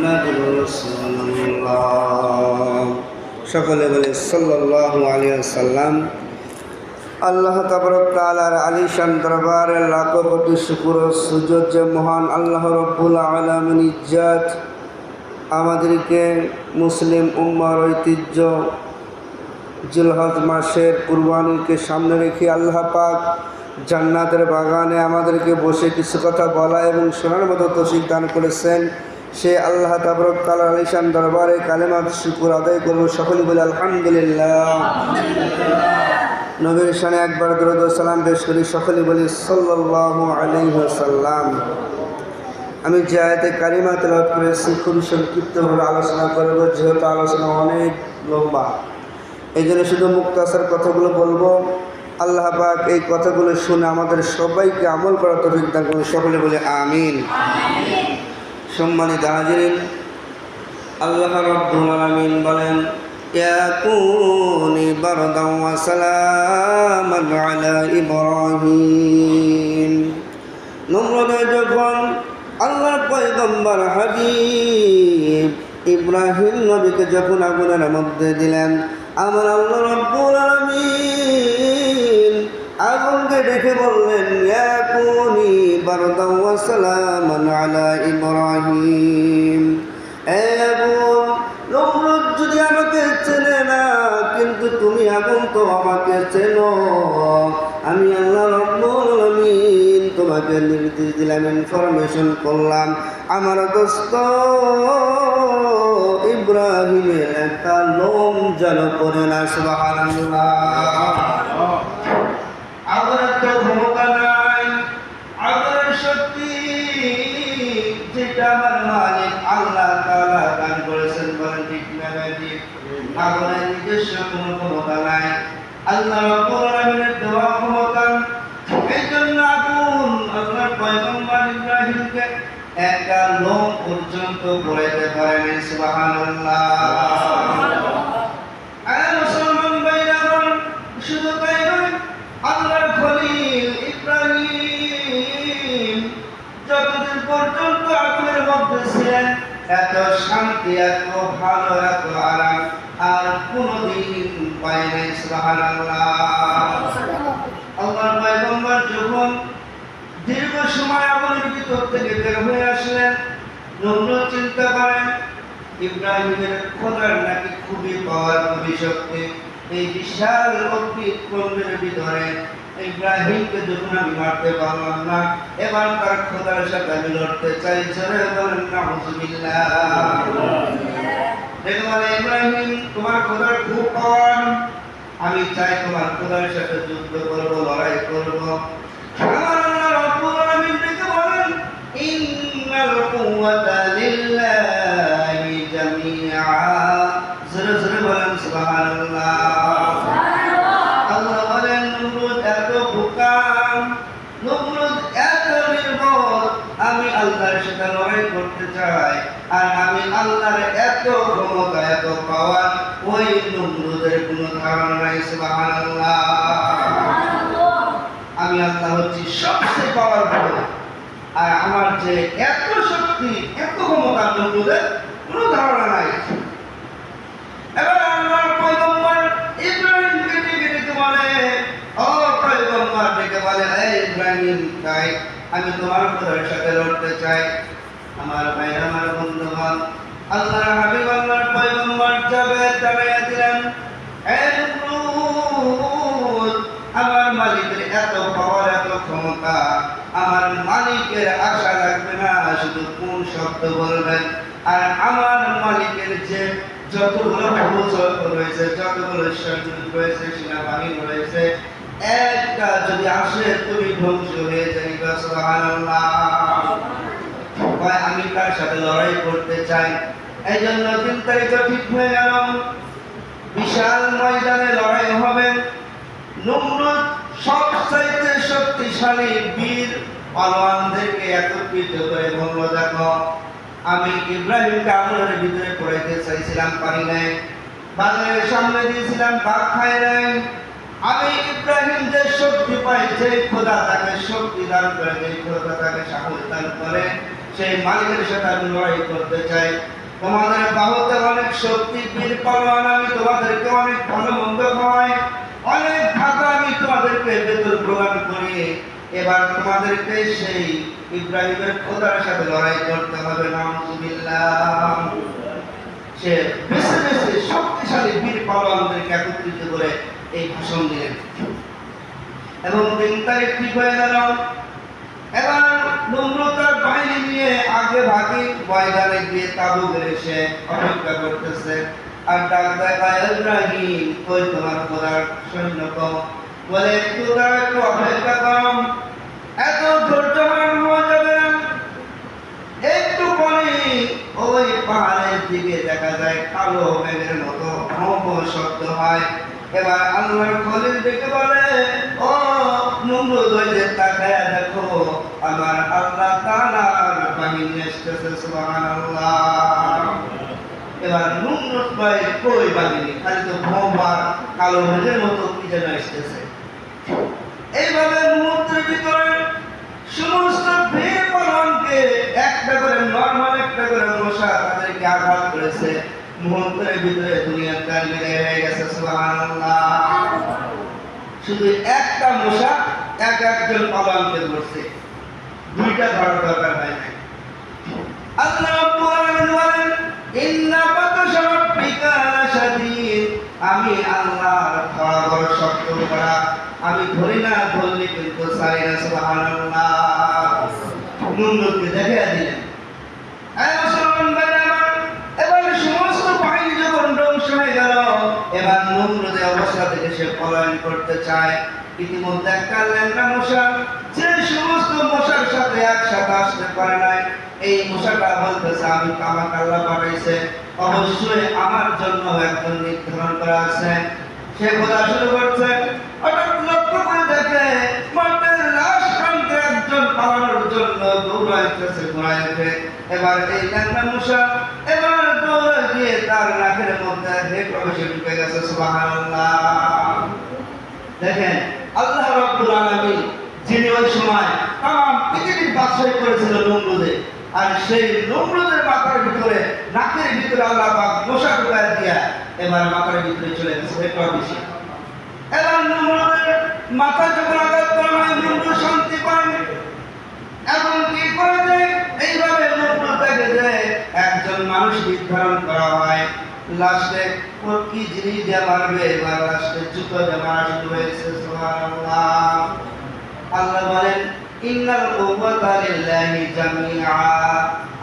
মুহাম্মাদুর রাসূলুল্লাহ। সকলে বলে সাল্লাল্লাহু আলাইহি ওয়াসাল্লাম। আল্লাহ তাবারক তাআলার আলিশান দরবারে লাখো কোটি শুকর ও সুজুদ যে মহান আল্লাহ রব্বুল আলামিন ইজ্জত আমাদেরকে মুসলিম উম্মার ঐতিহ্য জিলহজ মাসের কুরবানিকে সামনে রেখে আল্লাহ পাক জান্নাতের বাগানে আমাদেরকে বসে কিছু কথা বলা এবং শোনার মতো তৌফিক দান করেছেন। সে আল্লাহ তাবারক তাআলার আলিশান দরবারে কালেমাত শুকর আদায় করব। সকলে বলে আলহামদুলিল্লাহ। নবীর শানে একবার দরুদ ও সালাম পেশ করি। সকলে বলি সাল্লাল্লাহু আলাইহি ওয়াসাল্লাম। আমি যে আয়াতে কারিমা তেলাওয়াত করেছি খুবই সংক্ষিপ্তভাবে আলোচনা করব, যেহেতু আলোচনা অনেক লম্বা, এই জন্য শুধু মুক্তাসার কথাগুলো বলবো। আল্লাহ পাক এই কথাগুলো শুনে আমাদের সবাইকে আমল করার তৌফিক দান করুন। সকলে বলে আমিন। সম্মানিত হাজিরিন, আল্লাহ রাব্বুল আলামিন বলেন, ইয়া কুনি বারদান ওয়া সালামান আলা ইব্রাহিম। নমরুদ যখন আল্লাহর পয়গম্বর হাবিব ইব্রাহিম নবীকে যখন আগুনের মধ্যে দিলেন, আমার আল্লাহ রাব্বুল আলামিন আগুনকে ডেকে বললেন, ইয়া কুনি বারদান ওয়া সালামান আলা ইব্রাহিম। এ আগুন, নমরুদ যদি আমাকে চেনে না, কিন্তু তুমি আগুন তো আমাকে চেনো। আমি আল্লাহ রাব্বুল আলামিন তোমাকে নির্দেশ দিলাম, ইনফরমেশন করলাম, আমার দোস্ত ইব্রাহিমের একটা লোম যেন পড়ে না। সুবহানাল্লাহ। আগুনের তো ক্ষমতা নাই, আগুনের শক্তি যেটা আমার মালিক আল্লাহ তাআলা দান করেছেন, বলেন ঠিক না ঠিক? আগুনের নিজস্ব কোনো ক্ষমতা নাই, আল্লাহ রাব্বুল আলামিনের দেওয়া ক্ষমতা। এই জন্য আগুন আল্লাহর পয়গম্বর ইব্রাহিমকে একটা লোম পর্যন্ত পড়াইতে পারেনি। সুবহানাল্লাহ। মুসলমান ভাইরা, শুধু তাই নয়, আল্লাহর খলিল ইব্রাহিম যতদিন পর্যন্ত আগুনের মধ্যে ছিলেন, এত শান্তি, এত ভালো, এত আরাম আর কোনদিন পায় নাই। সুবহানাল্লাহ। আল্লাহর পয়গম্বর যখন দীর্ঘ সময় আগুনের ভিতর থেকে বের হয়ে আসলেন, নমরুদ চিন্তা করেন ইব্রাহিমের খোদার নাকি খুবই পাওয়ার, খুবই শক্তি। এই বিশাল অগ্নিকুণ্ডের ভিতরে ইব্রাহিমকে যখন আমি মারতে পারলাম না, এবার তার খোদার সাথে আমি লড়তে চাই। জোরে বলেন নাউযুবিল্লাহ। দেখো বলে, ইব্রাহিম তোমার খোদার খুব পাওয়ার, আমি চাই তোমার খোদার সাথে যুদ্ধ করব, লড়াই করব। আমার আল্লাহ রাব্বুল আলামিন দেখে বলেন, ইন্নাল কুওয়াতা লিল্লাহি জামিআ। জোরে জোরে বলেন সুবহানাল্লাহ। আল্লাহ বলেন, নমরুদ এত বোকা, নমরুদ এত নির্বোধ, আমি আল্লাহর সাথে লড়াই করতে চাই, আর আমি আল্লাহর এত ক্ষমতা, এত পাওয়ার ওই নমরুদের কোনো ধারণা নাই। সুবহানাল্লাহ। আমি আল্লাহ হচ্ছি সবচেয়ে পাওয়ারফুল, আর আমার যে এত শক্তি, এত ক্ষমতা নমরুদের কোনো ধারণা নাই। এবার আল্লাহর পয়গম্বর ইব্রাহিমকে ডেকে বলে, ও পয়গম্বর, ডেকে বলে, হে ইব্রাহিম, তাই আমি তোমার খোদার সাথে লড়তে চাই। আমার ভাই, আমার বন্ধুগণ, আল্লাহর হাবিব আল্লাহর পয়গম্বর জানাইয়া দিলেন, হে নমরুদ, আমার মালিকের এত পাওয়ার, এত ক্ষমতা, আমার মালিকের আশা লাগবে না, শুধু কোন শব্দ বলবেন, আর আমার মালিকের যে যতগুলো ফৌজ রয়েছে, যতগুলো সৈন্য রয়েছে, সেনাবাহিনী রয়েছে, একটা যদি আসে তুমি ধ্বংস হয়ে যাইবা। সুবহানাল্লাহ। আমি তার সাথে লড়াই করতে চাই। এই জন্য 3 তারিখে ঠিক হয়ে গেল, বিশাল ময়দানে লড়াই হবে। নমরুদ সবচাইতে শক্তিশালী বীর পালোয়ানদেরকে একত্রিত করে বলল, দেখো, আমি ইব্রাহিমকে আগুনের ভিতরে পড়াইতে চাইছিলাম, পারি নাই। বাজারের সামনে দিয়েছিলাম, বাঘ খায় নাই। আমি ইব্রাহিম যে শক্তি পাই, যে খোদা তাকে শক্তি দান করে, যে খোদা তাকে সাহস দান করে, সেই মালিকের সাথে আমি লড়াই করতে চাই। তোমাদের বাহুতে অনেক শক্তি, বীর পালন, আমি তোমাদেরকে অনেক ভালো মন্দ খাওয়াই, অনেক ভাতা আমি তোমাদেরকে বেতন প্রদান করি। এবার তোমাদেরকে সেই ইব্রাহিমের খোদার সাথে লড়াই করতে হবে। নাউযুবিল্লাহ। সে বেছে বেছে শক্তিশালী বীর পালনদেরকে একত্রিত করে এই ভাষণ দিলেন এবং 3 তারিখ ঠিক হয়ে গেল। এবার নমরুদ তার বাহিনী নিয়ে আগে ভাগে ময়দানে গিয়ে তাবু গেড়ে সে অপেক্ষা করতেছে আর ডাক দেখায়, ইব্রাহিম কই তোমার খোদার সৈন্য কম? বলে একটু দাঁড়া, একটু অপেক্ষা কম, এত ধৈর্য হারানো হওয়া যাবে না। একটু পরে ওই পাহাড়ের দিকে দেখা যায় কালো মেঘের মতো ভ্রমণ শব্দ হয়। এবার আল্লাহর খলিল ডেকে বলে, ও নমরুদ, ওই যে তাকায়া দেখো, আমার আল্লাহ তাআলার বাহিনী এসেছে। সুবহানাল্লাহ। এবার নমরুদ ভাই কই বাহিনী, খালি তো ভ্রমণ কালো মেঘের মতো কি যেন এসেছে। এইভাবে মুহূর্তের ভিতরে সমস্ত বীর পালনকে একটা করে নরমাল একটা করে মশা তাদেরকে আঘাত করেছে। মুহূর্তের ভিতরে দুনিয়ার কাল মেরে হয়ে গেছে। সুবহানাল্লাহ। শুধু একটা মশা একজন পালনকে ধরছে, 2টা ধরার দরকার হয় না। আল্লাহ রাব্বুল আলামিন বলেন, ইন্না বাতাশা রাব্বিকা লাশাদীদ, আমি আল্লাহর ধরা বড় শক্ত করা, আমি ধরি না, ধরলে কিন্তু ছাড়ি না। সুবহানাল্লাহ। নমরুদকে দেখিয়ে দিলেন। মুসলমান ভাইরা আমার, এবার সমস্ত বাহিনী যখন ধ্বংস হয়ে গেল, এবার নমরুদের অবস্থা থেকে সে পলায়ন করতে চায়। ইতিমধ্যে একটা ল্যাংড়া মশা, যে সমস্ত মশার সাথে একসাথে আসতে পারে নাই, এই মশাটা বলতেছে, আমি আমাকে আল্লাহ পাঠাইছে, অবশ্যই আমার জন্য একজন নির্ধারণ করা আছে। সে বলা শুরু করছে। হঠাৎ লক্ষ্য করে দেখে মাঠের লাশ প্রান্তে একজন পালানোর জন্য দৌড়াইতেছে, ঘোরাইতে। এবার এই ল্যাংড়া মশা এবার দৌড়ে গিয়ে তার নাকের মধ্যে প্রবেশে ঢুকে গেছে। সুবহানাল্লাহ। দেখেন, আল্লাহ রাব্বুল আলামিন যিনি ওই সময় তাম পৃথিবীর বাদশাহী করেছিল নমরুদে, আর সেই নমরুদের মাথার ভিতরে, নাকের ভিতরে আল্লাহ পাক মশা ঢুকায় দিয়া এবার মাথার ভিতরে চলে গেছে। এটা বেশি। এবার নমরুদের মাথা যখন আঘাত করা হয়, নমরুদ শান্তি পায়। এখন কি করে দেয়? এইভাবে নমরুদ দেখে যে একজন মানুষ নির্ধারণ করা হয়। লাস্টে কি জিনিস দিয়ে মারবে? এবার লাস্টে জুতো দিয়ে মারা শুরু হয়েছে। সুবহানাল্লাহ। আল্লাহ বলেন, ইন্নাল কুওয়াতা লিল্লাহি জামিআ,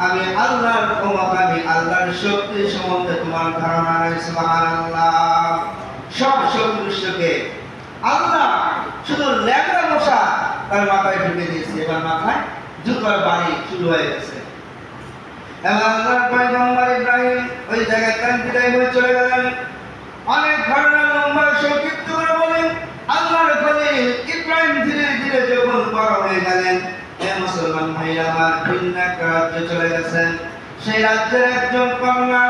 আমি আল্লাহর ক্ষমতা, আমি আল্লাহর শক্তি সম্বন্ধে তোমার ধারণা নেই। সুবহানাল্লাহ। সব শক্তিকে আল্লাহ শুধু ল্যাংড়া মশা তার মাথায় ঢুকে দিয়েছে। এবার মাথায় জুতোর বাড়ি শুরু হয়ে গেছে। এবার আল্লাহর পয়গম্বর ইব্রাহিম ওই জায়গায় বিদায় হয়ে চলে গেলেন। অনেক ঘটনা লম্বা সংক্ষিপ্ত করে বলেন, আল্লাহর খলিল ইব্রাহিম ধীরে ধীরে যখন বড় হয়ে গেলেন, মুসলমান ভাইরা আমার, ভিন্ন একটা রাজ্যে চলে গেছেন। সেই রাজ্যের একজন কন্যা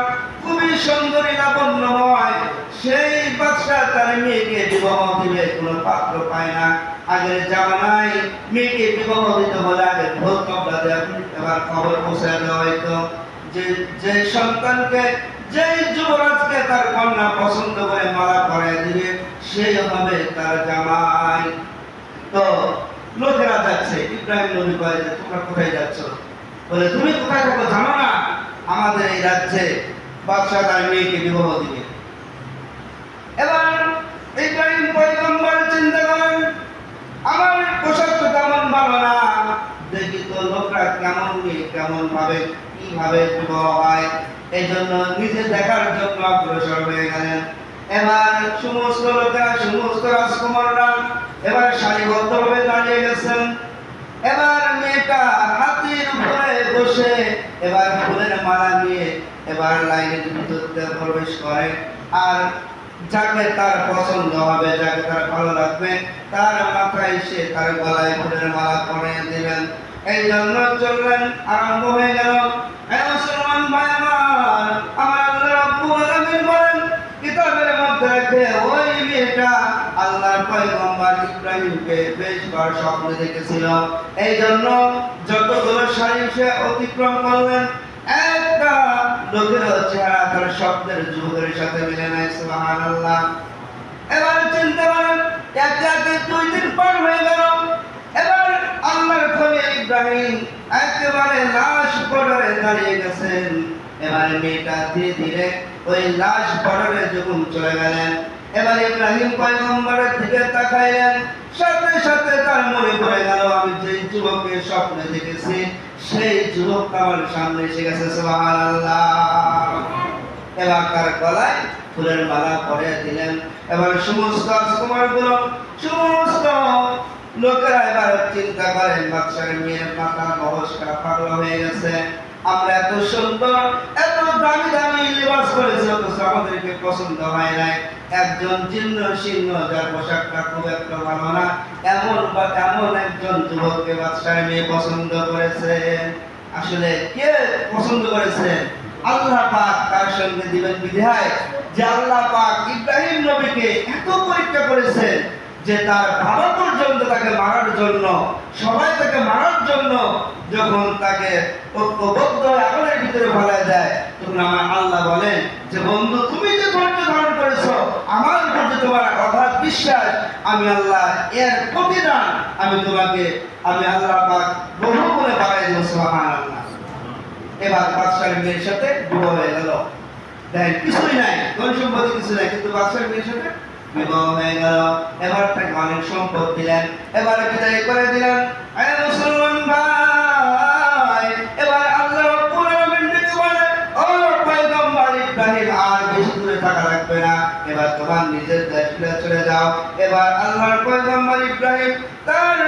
খুবই সুন্দরী, লাবণ্যময়। সেই বাদশা তার মেয়েকে বিবাহ দিবে, কোনো পাত্র পায় না। আগের জামানায় মেয়েকে বিবাহ দিতে হলে আগে ভোজ তবলা দেওয়া, এবার খবর পৌঁছে দেওয়া হইতো যে সন্তানকে, যে যুবরাজকে তার কন্যা পছন্দ করে মালা পরায় দিবে, সেই হবে তার জামাই। তো লোকেরা যাচ্ছে, ইব্রাহিম নবী বলে, তোমরা কোথায় যাচ্ছ? বলে, তুমি কোথায় থাকো জানো না? আমাদের এই রাজ্যে বাদশা তার মেয়েকে বিবাহ দিবে। এবার ইব্রাহিম পয়গম্বর চিন্তা করেন, আমার পোশাক তো তেমন ভালো না, দেখি তো লোকরা কেমন মেয়ে, কেমন ভাবে, কিভাবে বিবাহ হয়। এই জন্য নিজে দেখার জন্য অগ্রসর হয়ে গেলেন। এবার সমস্ত লোকেরা, সমস্ত রাজকুমাররা এবার সারিবদ্ধভাবে দাঁড়িয়ে গেছেন। এবার মেয়েটা হাতির উপরে বসে এবার ফুলের মালা নিয়ে এবার লাইনের ভিতরে প্রবেশ করে। আর যাকে তার পছন্দ হবে, যাকে তার ভালো লাগবে, তার মাথায় সে তার গলায় ফুলের মালা পরিয়ে দিবেন। এই জন্য চললেন, আরম্ভ হয়ে গেল। মুসলমান ভাই আমার, আল্লাহ রাব্বুল আলামিন বলেন, কিতাবের মধ্যে রেখে ওই মেয়েটা আল্লাহর পয়গম্বর ইব্রাহিমকে বেশবার স্বপ্নে দেখেছিল। এই জন্য যতগুলো শাড়ি সে অতিক্রম করলেন, একটা লোকের চেহারা তার স্বপ্নের যুবকের সাথে মিলে নাই। সুবহানাল্লাহ। এবার চিন্তা করেন, একে একে 2 দিন পার হয়ে গেল। এবার আল্লাহর খলিল ইব্রাহিম একেবারে লাশ বর্ডারে দাঁড়িয়ে গেছেন। এবার মেয়েটা ধীরে ধীরে ওই লাশ বর্ডারে যখন চলে গেলেন, এবার ইব্রাহিম পয়গম্বরের দিকে তাকাইলেন। সাথে সাথে তার মনে পড়ে গেল, আমি যে যুবককে স্বপ্নে দেখেছি সেই যুবক আমার সামনে এসে গেছে। সুবহানাল্লাহ। এবার তার গলায় ফুলের মালা পরিয়ে দিলেন। এবার সমস্ত রাজকুমারগুলো, সমস্ত লোকেরা এবার চিন্তা করেন, বাদশার মেয়ের মাথা মহস্কা পাগলা হয়ে গেছে। আমরা এত সুন্দর, এত দামি দামি লিবাস করেছি, অথচ আমাদেরকে পছন্দ হয় নাই। একজন জীর্ণ শীর্ণ, যার পোশাকটা খুব একটা ভালো না, এমন একজন যুবককে বাদশার মেয়ে পছন্দ করেছে। আসলে কে পছন্দ করেছে? আল্লাহ পাক তার সঙ্গে দিবেন বিধায় যে আল্লাহ পাক ইব্রাহিম নবীকে এত পরীক্ষা করেছেন যে তার বাবা পর্যন্ত তাকে মারার জন্য, সবাই তাকে মারার জন্য যখন তাকে ঐক্যবদ্ধ আগুনের ভিতরে ফেলা যায়, তখন আমার আল্লাহ বলেন যে বন্ধু, তুমি যে ধৈর্য ধারণ করেছো, আমার উপর যে তোমার অগাধ বিশ্বাস, আমি আল্লাহ এর প্রতিদান আমি আল্লাহ পাক বহু গুণে বাড়াই দেব। সুবহানাল্লাহ। এবার বাদশার মেয়ের সাথে বিবাহ হয়ে গেল। দেখেন, কিছুই নাই, ধন সম্পত্তি কিছু নাই, কিন্তু বাদশার মেয়ের সাথে বিবাহ হয়ে গেল। এবার তাকে অনেক সম্পদ দিলেন। এবার বিদায় করে দিলেন। মুসলমান ভাই, এবার আল্লাহ রাব্বুল আলামিন ডেকে বলে, ও পয়গম্বর ইব্রাহিম, আর বেশি দূরে থাকা লাগবে না, এবার তোমার নিজের দেশে চলে যাও। এবার আল্লাহর পয়গম্বর ইব্রাহিম তার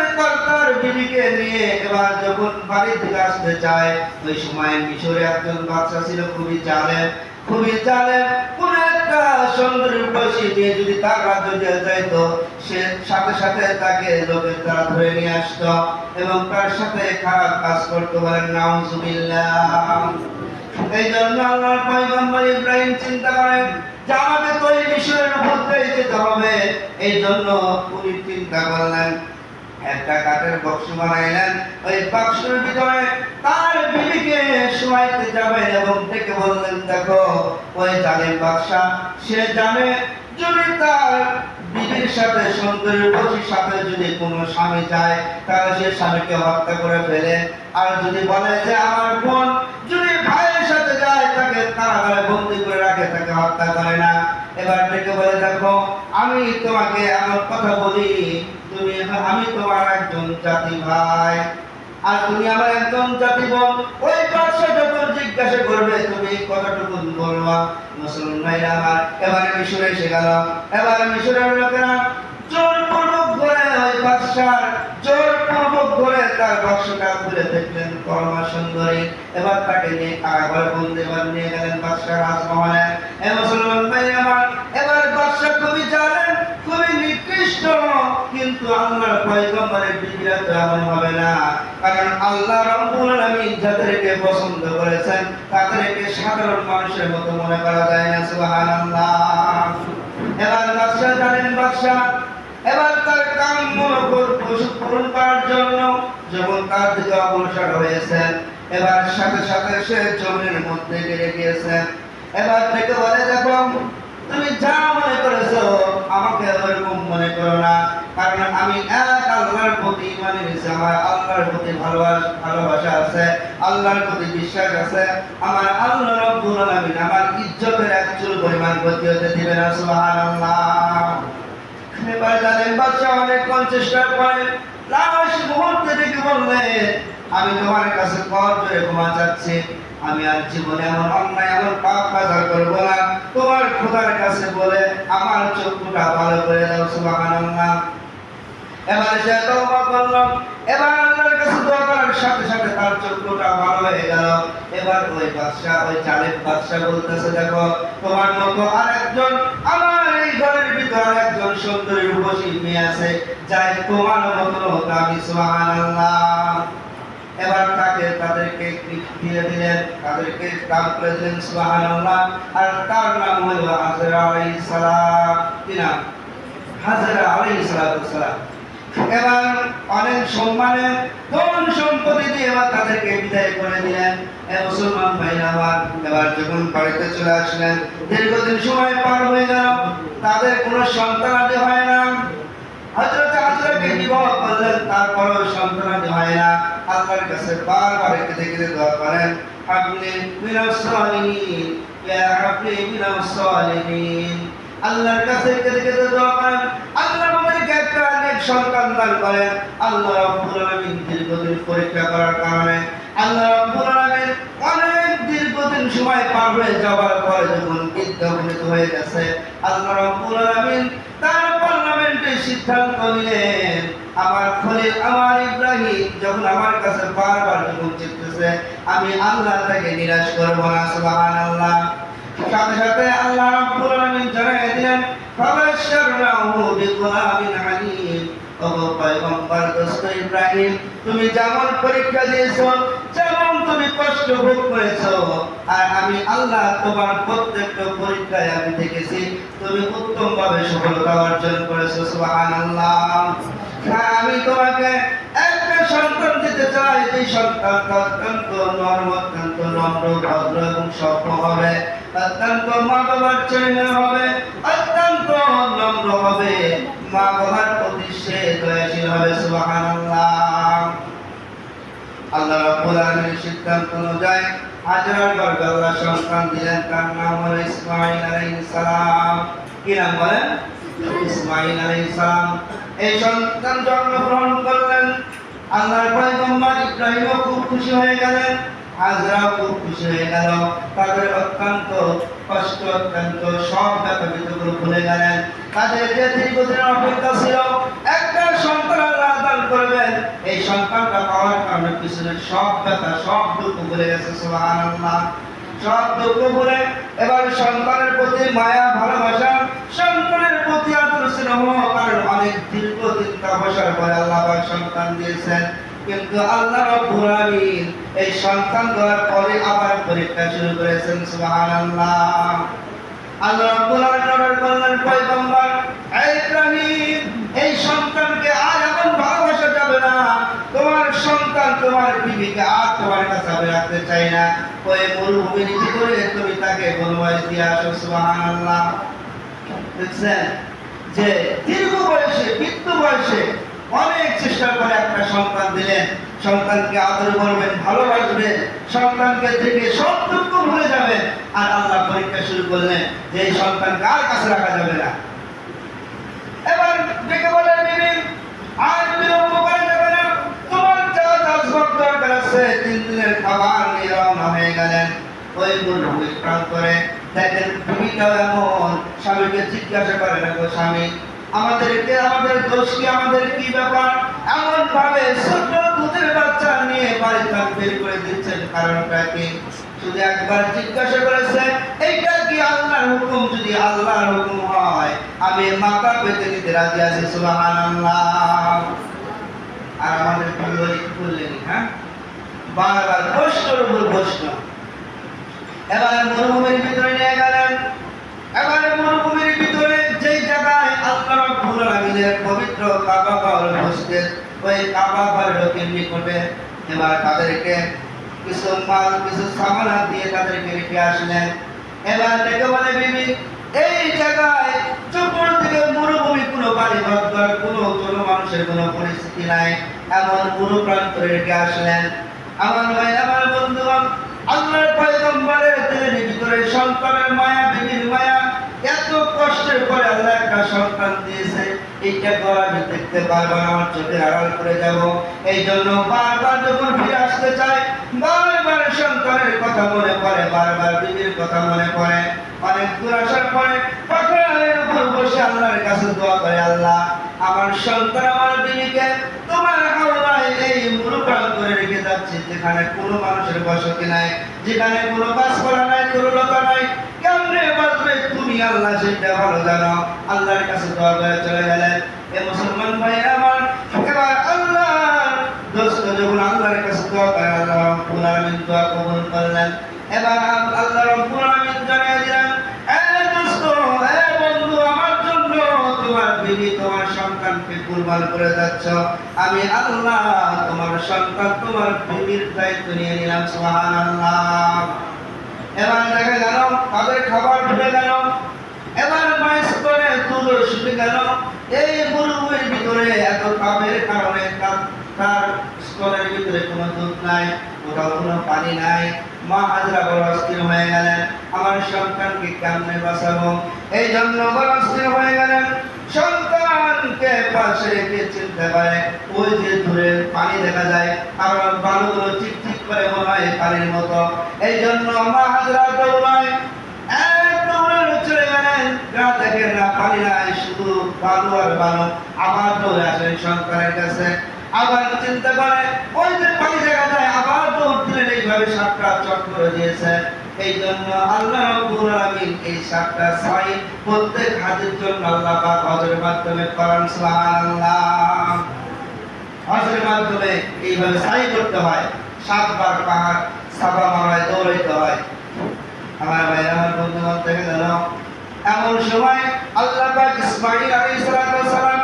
বিবিকে নিয়ে এবার যখন বাড়ি থেকে আসতে চায়, ওই সময় মিশরে একজন বাদশা ছিল, খুবই জালেম। কোন একটা সুন্দর রূপসী নিয়ে যদি তার রাজ্যে যাইতো, সে সাথে সাথে তাকে লোকের দ্বারা ধরে নিয়ে আসতো এবং তার সাথে খারাপ কাজ করতে পারেন। নাউজুবিল্লাহ। এই জন্য আল্লাহর পয়গম্বর ইব্রাহিম চিন্তা করেন যে আমাকে তো এই মিশরের উপর দিয়ে যেতে হবে। এই জন্য উনি চিন্তা করলেন, একটা কাঠের বাক্স বানাইলেন। ওই বাক্সের ভিতরে তার বিবিকে শোয়াইতে যাবেন এবং ডেকে বললেন, দেখো ওই জালিম বাদশা, সে জানে যদি তার বিবির সাথে, সুন্দরী বসির সাথে যদি কোনো স্বামী যায়, তাহলে সে স্বামীকে হত্যা করে ফেলে। আর যদি বলে যে আমার বোন যদি ভাইয়ের সাথে যায়, তাকে কারাগারে বন্দী করে রাখে, তাকে হত্যা করে না। এবার ডেকে বলে, দেখো আমি তোমাকে আমার কথা বলি, আমি তোমার একজন জাতি ভাই, আর তুমি আমার একজন জাতি বোন। ওই বাদশা যখন জিজ্ঞাসা করবে, তুমি কতটুকু বলবা। মুসলমান আমার এবারে মিশরে এসে গেল। এবারে মিশরের লোকেরা জোরপূর্বক ধরে ওই বাদশার জোরপূর্বক ধরে তার বাক্সটা খুলে দেখলেন কর্মা সুন্দরী। এবার তাকে নিয়ে কারাগারে বন্দী এবার নিয়ে গেলেন বাদশার রাজমহলে। মুসলমান ভাই আমার, এবার বাদশা খুবই জানেন, খুবই নিকৃষ্ট, কিন্তু আল্লাহর পয়গম্বরের বিবিরা তো এমন হবে না। কারণ আল্লাহ রাব্বুল আলামিন যাদেরকে পছন্দ করেছেন, তাদেরকে সাধারণ মানুষের মতো মনে করা যায় না। সুবহানাল্লাহ। এবার বাদশা জানেন, বাদশা এবার তার কাম পূরণ করার জন্য যখন তার দিকে অগ্রসর হয়েছেন, এবার সাথে সাথে সে জমির মধ্যে গিরে গিয়েছেন। এবার থেকে বলে, দেখো তুমি যা মনে করেছো আমাকে ওরকম মনে করো না, কারণ আমি এক আল্লাহর প্রতি মানে আমার আল্লাহর প্রতি ভালোবাসা আছে, আল্লাহর প্রতি বিশ্বাস আছে। আমার আল্লাহ রাব্বুল আলামিন আমার ইজ্জতের এক চুল পরিমাণ ক্ষতি হতে দিবে না। সুবহানাল্লাহ। এবার জানেন বাদশা অনেকক্ষণ চেষ্টা করে লাশ মুহূর্তে ডেকে বললে, আমি তোমার কাছে কর জোরে ক্ষমা চাচ্ছি, আমি আর জীবনে এমন অন্যায় এমন পাপ কাজ করবো না। তোমার খোদার কাছে বলে আমার চক্ষুটা ভালো করে দাও। সুবহানাল্লাহ। এবার সে তওবা করল। এবার আল্লাহর কাছে দোয়া করার সাথে সাথে তার চক্ষুটা ভালো হয়ে গেল। এবার ওই বাদশা, ওই জালেম বাদশা বলতেছে, দেখো তোমার মতো আরেকজন আমার এই ঘরের ভিতর একজন সুন্দরী রূপসী মেয়ে আছে, যাই তোমার মতো আমি। সুবহানাল্লাহ। এবার তাদেরকে দিয়ে দিলেন, তাদেরকে দান করে দিলেন। সুবহানাল্লাহ। আর তার নাম হলো হাজরা আলাইহিস সালাম। কি নাম? হাজরা আলাইহিস সালাম। এবার অনেক সম্মানে ধন সম্পত্তি দিয়ে এবার তাদেরকে বিদায় করে দিলেন। মুসলমান ভাইরা আমার, এবার যখন বাড়িতে চলে আসলেন, দীর্ঘদিন সময় পার হয়ে গেল, তাদের কোনো সন্তানাদি হয় না। হযরত হাজরাকে বিবাহ করলেন, তারপরেও সন্তানাদি হয় না। আল্লাহর কাছে বারবার কেঁদে কেঁদে দোয়া করেন, আপনি মিনাস সালিহিন, ইয়া আপনি মিনাস সালিহিন। আল্লাহর কাছে কেঁদে কেঁদে দোয়া করেন, আল্লাহ আমাদেরকে একটা নেক সন্তান দান করেন। আল্লাহ রাব্বুল আলামিন দীর্ঘদিন পরীক্ষা করার কারণে আল্লাহ রাব্বুল আলামিন অনেক দীর্ঘদিন সময় পার হয়ে যাওয়ার পরে যখন বৃদ্ধ হয়ে গেছে, আল্লাহ রাব্বুল আলামিন তার পার্লামেন্টে সিদ্ধান্ত নিলেন, আমার খলিল আমার ইব্রাহিম যখন আমার কাছে বারবার যখন চিল্লাচ্ছে, আমি আল্লাহ তাকে নিরাশ করব না। সুবহানাল্লাহ। সাথে সাথে আল্লাহ রাব্বুল আলামিন জানিয়ে দিলেন, ফাবাশশারনাহু বিগুলামিন আলীম। ও পয়গম্বর দোস্ত ইব্রাহিম, তুমি যেমন পরীক্ষা দিয়েছো, যেমন তুমি কষ্ট ভোগ করেছো, আর আমি আল্লাহ তোমার প্রত্যেকটা পরীক্ষায় আমি দেখেছি তুমি উত্তমভাবে সফলতা অর্জন করেছো। সুবহানাল্লাহ। আমি তোমাকে একটা সন্তান দিতে চাই, যে সন্তানটা অত্যন্ত নরম, অত্যন্ত নম্র, ভদ্র এবং সভ্য হবে, অত্যন্ত মা বাবার ছেলে হবে, অত্যন্ত নম্র হবে, মা বাবার প্রতি সে দয়াশীল হবে। সুবহানাল্লাহ। আল্লাহ রাব্বুল আলামিনের সিদ্ধান্ত অনুযায়ী হাজরার গর্ভে আল্লাহ সন্তান দিলেন, তার নাম হলো ইসমাঈল আলাইহিস সালাম। কি নাম বলেন? ইসমাঈল আলাইহিস সালাম। এই সন্তান জন্মগ্রহণ করলেন। আল্লাহর পয়গম্বর ইব্রাহিমও খুব খুশি হয়ে গেলেন, হাজরাও খুব খুশি হয়ে গেল। তাদের অত্যন্ত কষ্ট, অত্যন্ত সব ব্যাপারগুলো ভুলে গেলেন। তাদের যে দীর্ঘদিনের অপেক্ষা ছিল, একটা সন্তান আল্লাহ দান করবেন, এই সন্তানটা পাওয়ার কারণে পিছনে সব ব্যাপার, সব দুঃখ ভুলে গেছে। সুবহানাল্লাহ। সব দুঃখ ভুলে এবার সন্তানের প্রতি মায়া, ভালোবাসা, সন্তানের প্রতি আদর স্নেহ, কারণ অনেক দীর্ঘদিন তপস্যার পরে আল্লাহ পাক সন্তান দিয়েছেন। কিন্তু আল্লাহ রাব্বুল আলামিন এই সন্তান দেওয়ার পরে আবার পরীক্ষা শুরু করেছেন। সুবহানাল্লাহ। আল্লাহ রাব্বুল আলামিন অর্ডার করলেন, পয়গম্বর ইব্রাহিম, এই সন্তানকে আর এমন ভালোবাসা যাবে না, তোমার সন্তান, তোমার বিবিকে আর তোমার কাছে আমি রাখতে চাই না, ওই মরুভূমির ভিতরে তুমি তাকে বনবাস দিয়ে আসো। সুবহানাল্লাহ। দেখছেন যে দীর্ঘ বয়সে, বৃদ্ধ বয়সে অনেক চেষ্টা করে একটা সন্তান দিলেন। সন্তানকে আদর করবেন, ভালোবাসবেন, সন্তানকে থেকে সব দুঃখ ভুলে যাবেন। আর আল্লাহ পরীক্ষা শুরু করলেন যে এই সন্তানকে আর কাছে রাখা যাবে না। এবার ডেকে বলেন, বিবি আর বিলম্ব করা যাবে না, তোমার যা আসবাব দরকার আছে 3 দিনের খাবার নিয়ে রওনা হয়ে গেলেন। ওই মরুভূমির প্রান্তরে দেখেন বিবিটাও এমন, স্বামীকে জিজ্ঞাসা করে, দেখো স্বামী, আমাদেরকে, আমাদের দোষ কি, আমাদের কি ব্যাপার, এমন ভাবে ছোট দুধের বাচ্চা নিয়ে বাড়ি থেকে বের করে দিচ্ছেন, কারণটা কি? শুধু একবার জিজ্ঞাসা করেছে, এইটা কি আল্লাহর হুকুম? যদি আল্লাহর হুকুম হয় আমি মাথা পেতে নিতে রাজি আছি। সুবহানাল্লাহ। আর আমাদের বললেন, হ্যাঁ, বারবার প্রশ্নের উপর প্রশ্ন। এবার মরুভূমির ভিতরে নিয়ে গেলেন। এবারে মরুভূমির ভিতরে যেই জায়গায় আল্লাহ রাব্বুল আলামিনের পবিত্র কাবা ঘর মসজিদ, ওই কাবা ঘরের নিকটে এবার তাদেরকে কিছু মাল, কিছু সামান দিয়ে তাদেরকে রেখে আসলেন। এবার ডেকে বলে, বিবি, এই জায়গায় চতুর্দিকে মরুভূমি, কোনো বাড়ি ঘর, কোনো মানুষের কোনো পরিস্থিতি নাই, এমন মরু প্রান্তরে রেখে আসলেন। আমার ভাই, আমার বন্ধুগণ, আল্লাহর পয়গম্বরের দিলের ভিতরে সন্তানের মায়া, বিবির মায়া, এত কষ্টের পরে আল্লাহ একটা সন্তান দিয়েছে, এইটা আমি দেখতে বারবার আমার চোখে আড়াল করে যাব। এই জন্য বারবার যখন ফিরে আসতে চাই, বারবার সন্তানের কথা মনে পড়ে, বারবার বিবির কথা মনে পড়ে। অনেক দূর আসার পরে পাথরের উপর বসে আল্লাহর কাছে দোয়া করে, আল্লাহ, আমার সন্তান, আমার বিবিকে তোমার হাওলায় এই মুরুকাল করে রেখে যাচ্ছে, যেখানে কোনো মানুষের বসতি নাই, যেখানে কোনো গাছপালা নাই, তরুলতা নাই, কেমনে বাঁচবে তুমি আল্লাহ সেটা ভালো জানো। আল্লাহর কাছে দোয়া করে চলে গেলেন। এ মুসলমান ভাই আমার, এবার আল্লাহ দোস্ত যখন আল্লাহর কাছে দোয়া করে, আল্লাহ রাব্বুল আলামিন দোয়া কবুল করলেন। এবার আল্লাহ রাব্বুল আলামিন জানিয়ে দিলেন, এ দোস্ত, এ বন্ধু, আমার জন্য তোমার বিবি কুরবান করে যাচ্ছ, আমি আল্লাহ তোমার সন্তান তোমার বিবির দায়িত্ব নিয়ে নিলাম। সুবহানাল্লাহ। এবার দেখা গেল তাদের খাবার ঢুকে গেল, এবার মাইস করে দুধ শুকে গেল। এই গরুর ভিতরে এত তাপের কারণে তার স্তনের ভিতরে কোনো দুধ নাই, কোথাও কোনো পানি নাই। মা হাজরা বড় অস্থির হয়ে গেলেন, আমার সন্তানকে কেমনে বাঁচাবো? এই জন্য বড় অস্থির হয়ে গেলেন। সন্তানকে পাশে রেখে চিনতে পারে ওই যে দূরে পানি দেখা যায়, আর বালুগুলো চিকচিক করে মনে হয় পানির মতো। এই জন্য মা হাজরা দৌড়ায়, চলে গেলেন। দেখেন না পানি নাই, শুধু বালু আর বালু। আবার দৌড়ে আসেন সন্তানের কাছে, আবার চিন্তা করে ওই যে পানি দেখা যায়, আবার দৌড় দিলেন। এইভাবে সাতটা চট করে দিয়েছে। এই জন্য আল্লাহ রাব্বুল আলামিন এই সাতটা সাই প্রত্যেক হাজির জন্য আল্লাহ পাক হজের মাধ্যমে করেন। সুবহানাল্লাহ। হজের মাধ্যমে এইভাবে সাই করতে হয়, 7 বার পাহাড় সাফা মারায় দৌড়াইতে হয়। আমার ভাই আমার বন্ধুগণ, দেখে গেল এমন সময় আল্লাহ পাক ইসমাঈল আলাইহিস সালাম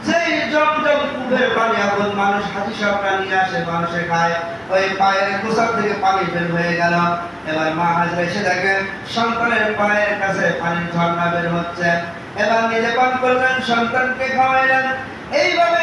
যেই জমজম কূপের পানি এখন মানুষ হাজি সাহেবরা নিয়ে আসে, মানুষে খায়, ওই পায়ের গোছার থেকে পানি বের হয়ে গেল। এবার মা হাজরা এসে দেখেন সন্তানের পায়ের কাছে পানির ঝর্ণা বের হচ্ছে। এবার নিজে পান করলেন, সন্তানকে খাওয়াইলেন। এইভাবে